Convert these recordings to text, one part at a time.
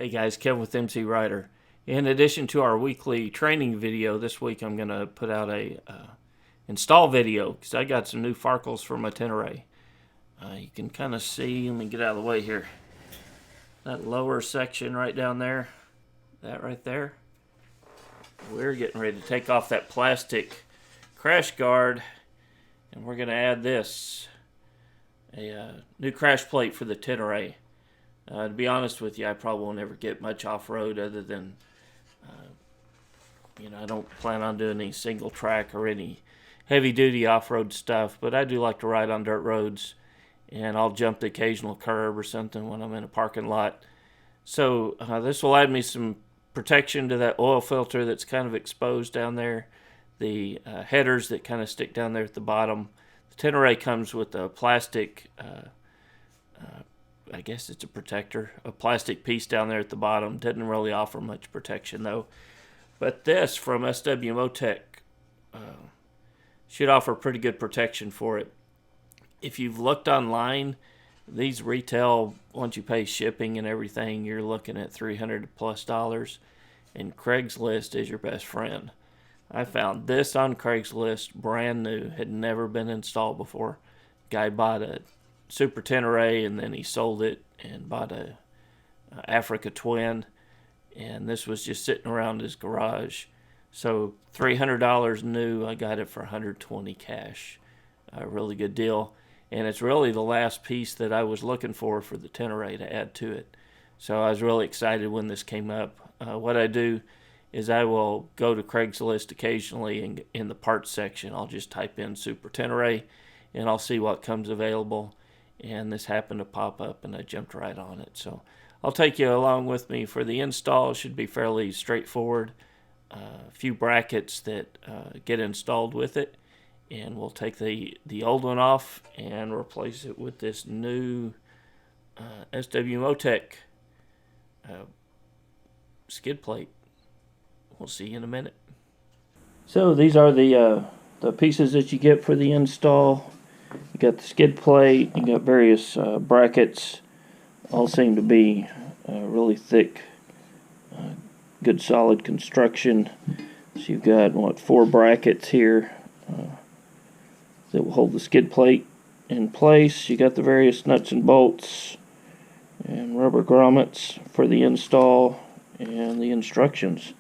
Hey guys, Kevin with MCrider. In addition to our weekly training video, this week I'm going to put out a install video because I got some new Farkles for my Tenere. You can kind of see, let me get out of the way here, that lower section right down there, that right there. We're getting ready to take off that plastic crash guard and we're going to add this, a new crash plate for the Tenere. To be honest with you, I probably won't ever get much off-road other than, I don't plan on doing any single track or any heavy-duty off-road stuff, but I do like to ride on dirt roads, and I'll jump the occasional curb or something when I'm in a parking lot. So this will add me some protection to that oil filter that's kind of exposed down there, the headers that kind of stick down there at the bottom. The Tenere comes with a plastic I guess it's a protector, a plastic piece down there at the bottom. Doesn't really offer much protection though. But this from SW-Motech should offer pretty good protection for it. If you've looked online, these retail, once you pay shipping and everything, you're looking at $300+, and Craigslist is your best friend. I found this on Craigslist, brand new, had never been installed before. Guy bought a Super Tenere and then he sold it and bought a Africa Twin, and this was just sitting around his garage. So $300 new, I got it for $120 cash. A really good deal, and it's really the last piece that I was looking for the Tenere to add to it. So I was really excited when this came up. What I do is I will go to Craigslist occasionally, and in the parts section I'll just type in Super Tenere and I'll see what comes available. And this happened to pop up and I jumped right on it. So I'll take you along with me for the install. It should be fairly straightforward. A few brackets that get installed with it, and we'll take the old one off and replace it with this new SW-Motech skid plate. We'll see you in a minute. So these are the pieces that you get for the install. You got the skid plate, you got various brackets, all seem to be really thick, good solid construction. So you've got, 4 brackets here that will hold the skid plate in place. You got the various nuts and bolts and rubber grommets for the install and the instructions.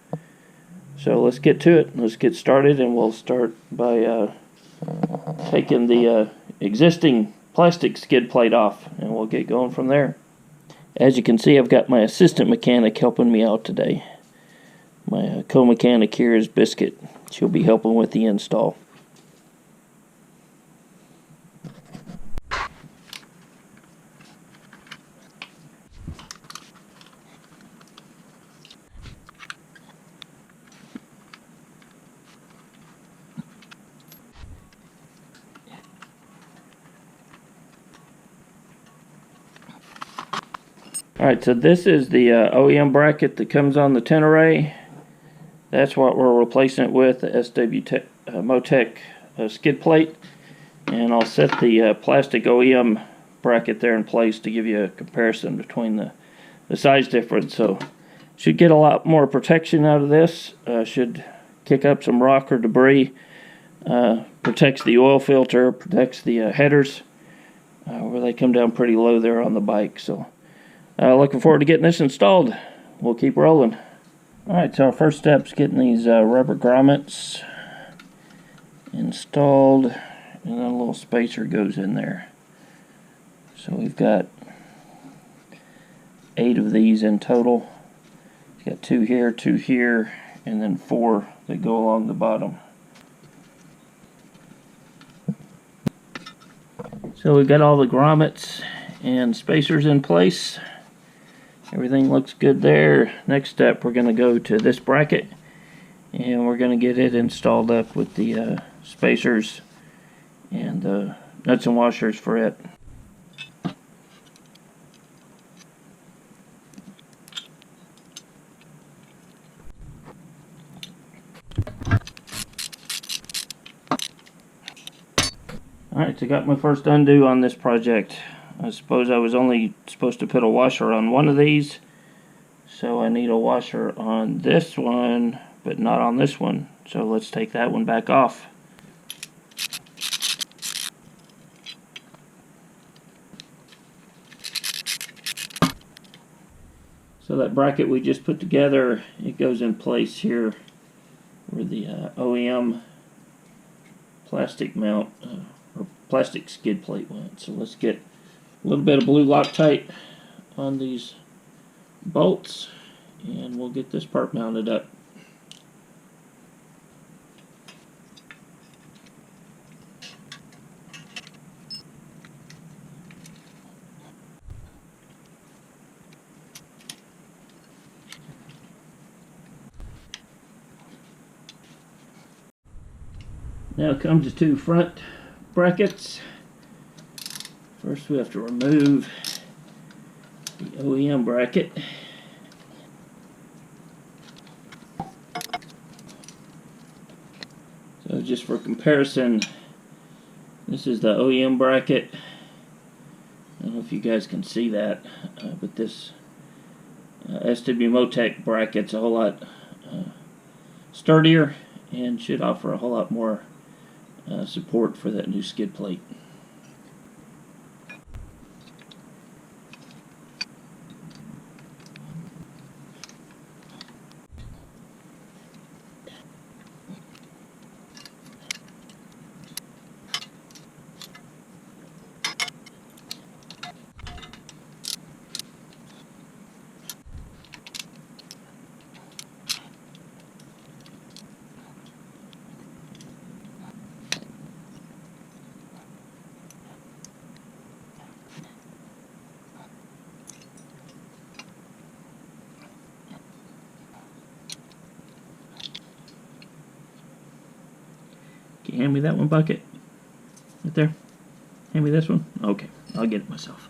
So let's get to it. Let's get started, and we'll start by taking the existing plastic skid plate off, and we'll get going from there. As you can see, I've got my assistant mechanic helping me out today. My co-mechanic here is Biscuit. She'll be helping with the install. Alright, so this is the OEM bracket that comes on the Tenere. That's what we're replacing it with, the SW-Motech skid plate. And I'll set the plastic OEM bracket there in place to give you a comparison between the size difference. So should get a lot more protection out of this. Should kick up some rock or debris. Protects the oil filter, protects the headers where they come down pretty low there on the bike. So looking forward to getting this installed. We'll keep rolling. Alright, so our first step is getting these rubber grommets installed, and then a little spacer goes in there. So we've got 8 of these in total. We've got 2 here, and then 4 that go along the bottom. So we've got all the grommets and spacers in place. Everything looks good there. Next step, we're going to go to this bracket, and we're going to get it installed up with the spacers and nuts and washers for it. Alright, so I got my first undo on this project. I suppose I was only supposed to put a washer on one of these, So I need a washer on this one, but not on this one. So let's take that one back off. So that bracket we just put together, it goes in place here where the OEM plastic mount or plastic skid plate went. So let's get a little bit of blue Loctite on these bolts and we'll get this part mounted up. Now comes the two front brackets. First we have to remove the OEM bracket. So just for comparison, this is the OEM bracket. I don't know if you guys can see that, but this SW-Motech bracket's a whole lot sturdier and should offer a whole lot more support for that new skid plate. Can you hand me that one bucket? Right there? Hand me this one? Okay, I'll get it myself.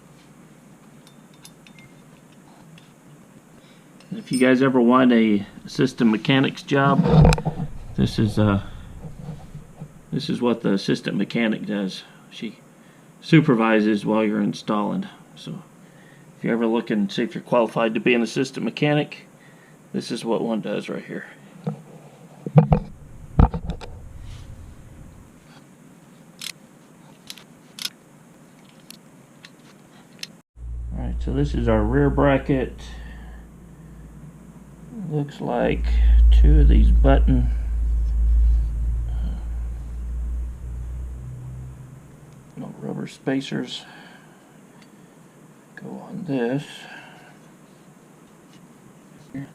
And if you guys ever want a assistant mechanic's job, this is what the assistant mechanic does. She supervises while you're installing. So if you're ever looking to see if you're qualified to be an assistant mechanic, this is what one does right here. Alright, so this is our rear bracket. Looks like two of these button rubber spacers go on this. Here.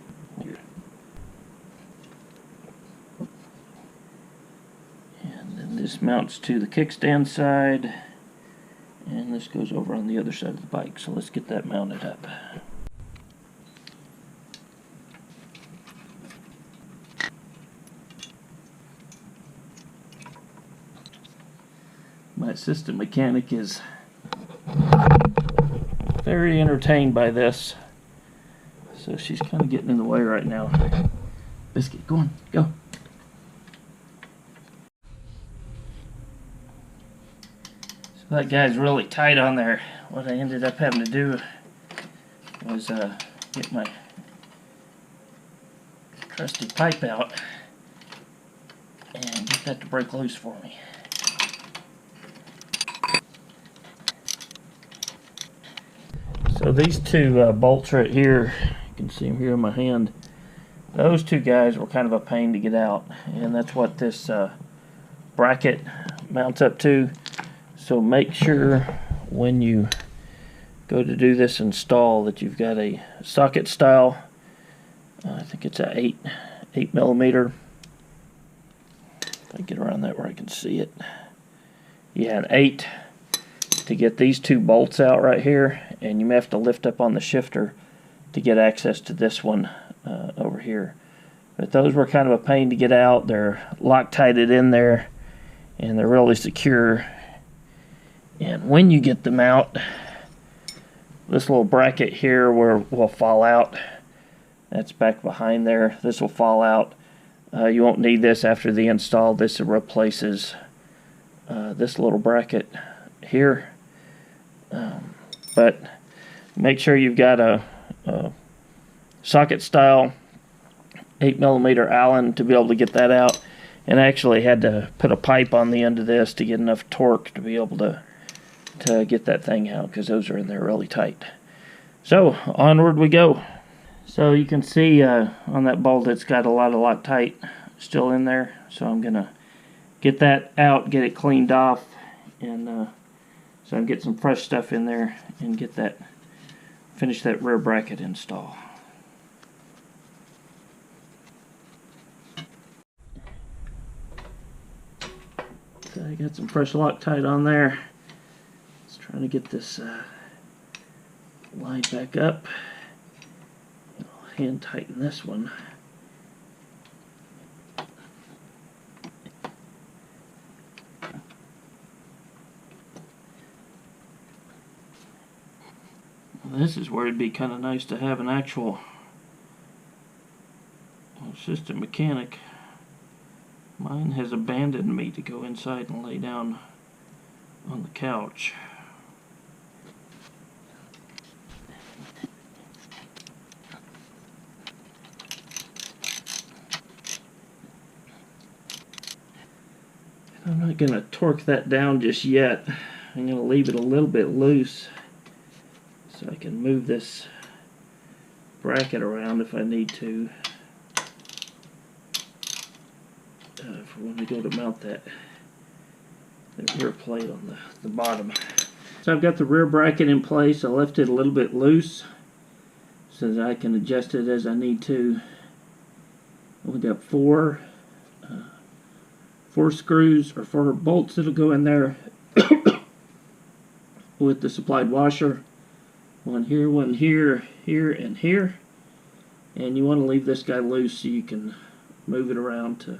And then this mounts to the kickstand side, and this goes over on the other side of the bike. So let's get that mounted up. My assistant mechanic is very entertained by this, so she's kind of getting in the way right now. Biscuit, go on, go. So that guy's really tight on there. What I ended up having to do was get my trusty pipe out and get that to break loose for me. So these two bolts right here, you can see them here in my hand, those two guys were kind of a pain to get out, and that's what this bracket mounts up to. So make sure when you go to do this install that you've got a socket style, I think it's a 8 millimeter. If I get around that where I can see it. Yeah, an 8 to get these two bolts out right here, and you may have to lift up on the shifter to get access to this one over here. But those were kind of a pain to get out. They're Loctited in there and they're really secure. And when you get them out, this little bracket here will fall out. That's back behind there. This will fall out. You won't need this after the install. This replaces this little bracket here. But make sure you've got a socket style 8mm Allen to be able to get that out, and I actually had to put a pipe on the end of this to get enough torque to be able to get that thing out, because those are in there really tight. So onward we go. So you can see on that bolt it's got a lot of Loctite still in there, so I'm gonna get that out, get it cleaned off, and so I can get some fresh stuff in there and get that, finish that rear bracket install. So I got some fresh Loctite on there. Just trying to get this lined back up. I'll hand tighten this one. This is where it'd be kind of nice to have an actual assistant mechanic. Mine has abandoned me to go inside and lay down on the couch. I'm not going to torque that down just yet. I'm going to leave it a little bit loose so I can move this bracket around if I need to. If I want to go to mount that rear plate on the bottom. So I've got the rear bracket in place. I left it a little bit loose so that I can adjust it as I need to. I've got four screws or 4 bolts that'll go in there with the supplied washer. One here, here, and here. And you want to leave this guy loose so you can move it around to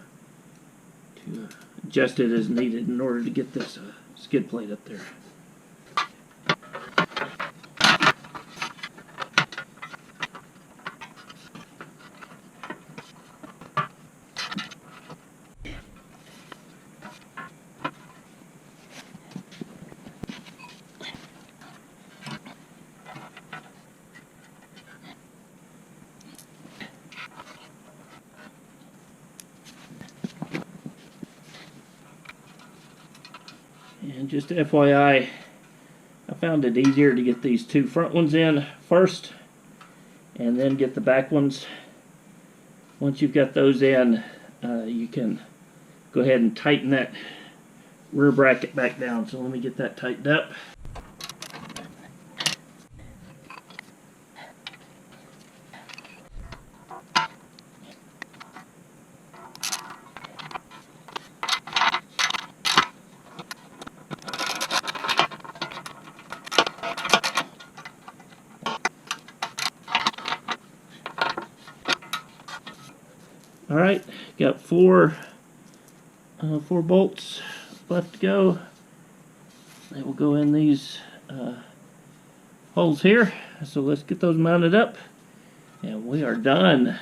adjust it as needed in order to get this skid plate up there. And just FYI, I found it easier to get these 2 front ones in first and then get the back ones. Once you've got those in, you can go ahead and tighten that rear bracket back down. So let me get that tightened up. Alright, got four bolts left to go. They will go in these holes here. So let's get those mounted up and we are done.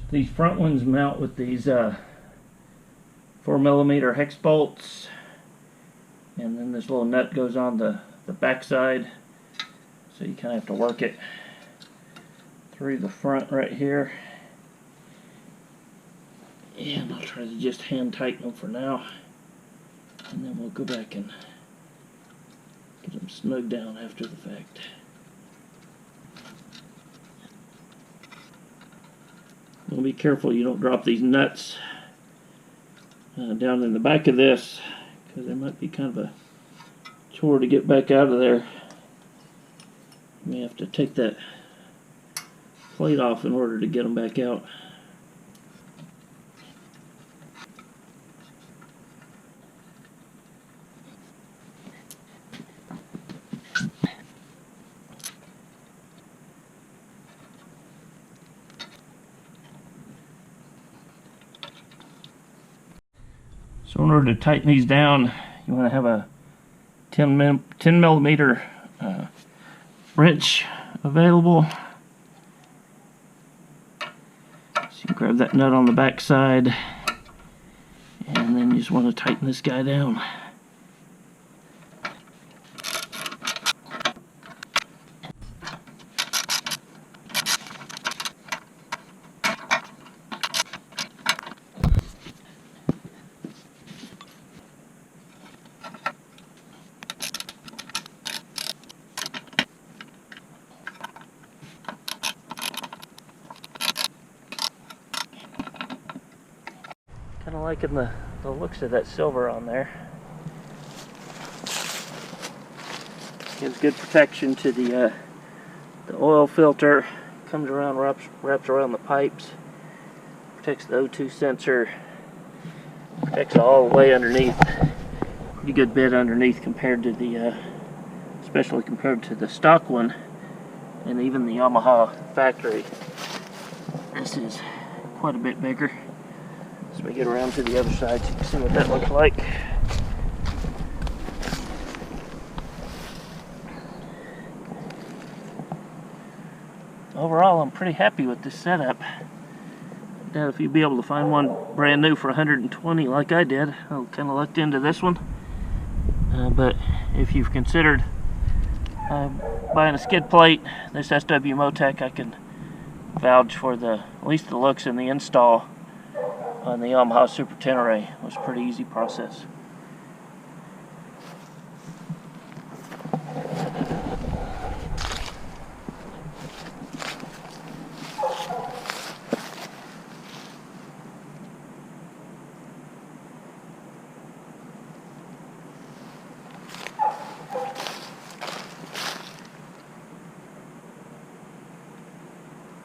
These front ones mount with these 4mm hex bolts, and then this little nut goes on the back side, so you kind of have to work it through the front right here. And I'll try to just hand tighten them for now, and then we'll go back and get them snug down after the fact. Well, be careful you don't drop these nuts down in the back of this, because they might be kind of a chore to get back out of there. You may have to take that plate off in order to get them back out. So in order to tighten these down, you want to have a 10 millimeter wrench available. So you can grab that nut on the back side, and then you just want to tighten this guy down. Kind of liking the looks of that silver on there. Gives good protection to the oil filter. Comes around, wraps around the pipes. Protects the O2 sensor. Protects all the way underneath. Pretty good bit underneath compared to the, especially compared to the stock one, and even the Yamaha factory. This is quite a bit bigger. So we get around to the other side so you can see what that looks like. Overall, I'm pretty happy with this setup. Doubt if you'd be able to find one brand new for 120 like I did. I kind of looked into this one. But if you've considered buying a skid plate, this SW-Motech, I can vouch for at least the looks and the install on the Yamaha Super Tenere. It was a pretty easy process.